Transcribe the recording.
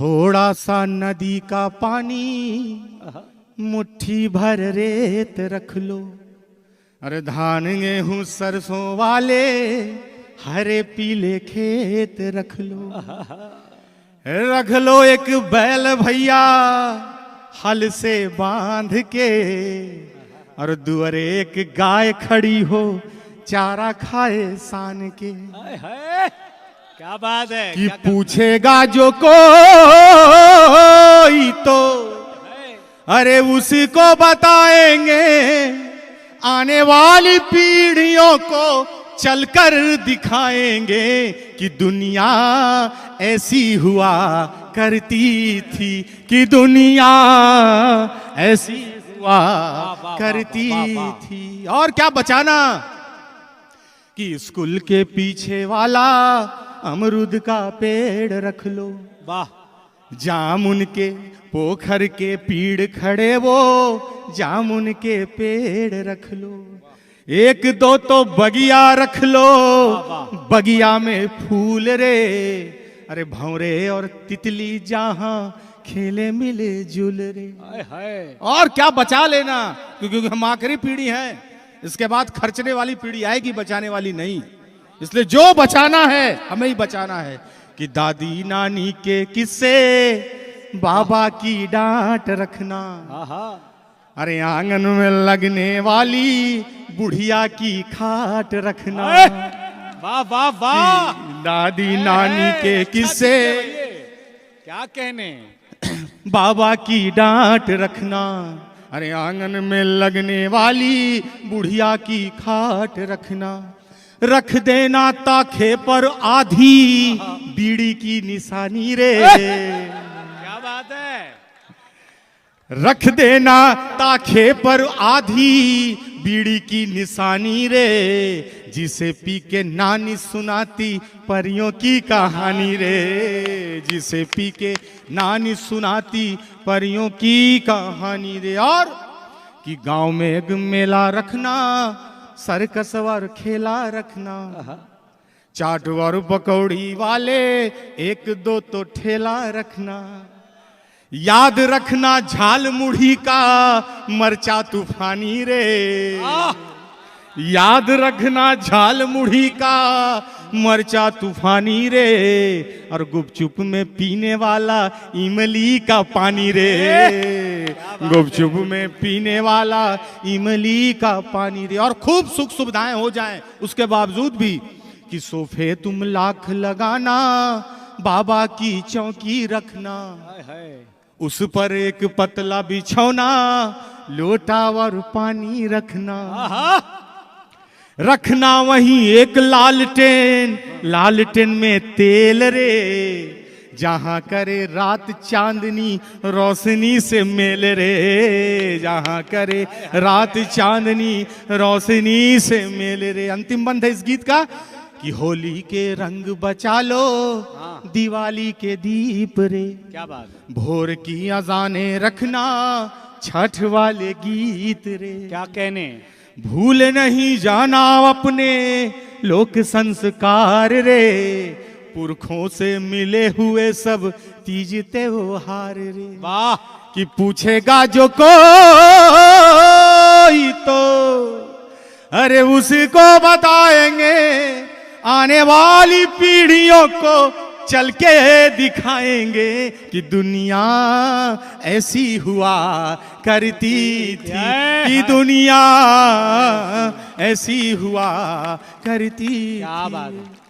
थोड़ा सा नदी का पानी, मुट्ठी भर रेत रख लो। अरे धान गेहूं सरसों वाले हरे पीले खेत रख लो। रख लो एक बैल भैया हल से बांध के, और दुअरे एक गाय खड़ी हो चारा खाए सान के। क्या बात है कि पूछेगा जो कोई तो अरे उसको बताएंगे, आने वाली पीढ़ियों को चलकर दिखाएंगे कि दुनिया ऐसी हुआ करती थी, कि दुनिया ऐसी हुआ करती थी। और क्या बचाना कि स्कूल के पीछे वाला अमरूद का पेड़ रख लो। वाह। जामुन के पोखर के पीड़ खड़े वो जामुन के पेड़ रख लो। एक दो तो बगिया रख लो, बगिया में फूल रे। अरे भंवरे और तितली जहां खेले मिले जुल रे। और क्या बचा लेना, क्योंकि हम आखिरी पीढ़ी है, इसके बाद खर्चने वाली पीढ़ी आएगी, बचाने वाली नहीं। इसलिए जो बचाना है हमें ही बचाना है। कि दादी नानी के किस्से बाबा की डांट रखना। अरे आंगन में लगने वाली बुढ़िया की खाट रखना। वाह वाह वाह। दादी नानी के किस्से क्या कहने, बाबा की डांट रखना। अरे आंगन में लगने वाली बुढ़िया की खाट रखना। रख देना ताखे पर आधी बीड़ी की निशानी रे। क्या बात है। रख देना ताखे पर आधी बीड़ी की निशानी रे, जिसे पी के नानी सुनाती परियों की कहानी रे। जिसे पी के नानी सुनाती परियों की कहानी रे। और कि गांव में एक मेला रखना, सर्कस और खेला रखना। चाट और पकौड़ी वाले एक दो तो ठेला रखना। याद रखना झाल मुढ़ी का मरचा तूफानी रे। याद रखना झाल मुढ़ी का मरचा तूफानी रे। और गुपचुप में पीने वाला इमली का पानी रे। गुपचुप में पीने वाला इमली का पानी रे। और खूब सुख सुविधाएं हो जाएं उसके बावजूद भी, कि सोफे तुम लाख लगाना, बाबा की चौकी रखना। उस पर एक पतला बिछौना, लोटा और पानी रखना। रखना वहीं एक लालटेन, लालटेन में तेल रे। जहां करे रात चांदनी रोशनी से मेल रे। जहां करे रात चांदनी रोशनी से मेल रे। अंतिम बंद है इस गीत का कि होली के रंग बचा लो, दिवाली के दीप रे। क्या बात है। भोर की अजाने रखना, छठ वाले गीत रे। क्या कहने। भूल नहीं जाना अपने लोक संस्कार रे। पुरखों से मिले हुए सब तीज त्योहार रे। वाह। कि पूछेगा जो कोई तो अरे उसको बताएंगे, आने वाली पीढ़ियों को चल के दिखाएंगे कि दुनिया ऐसी हुआ करती थी, कि दुनिया ऐसी हुआ करती थी। क्या बात है।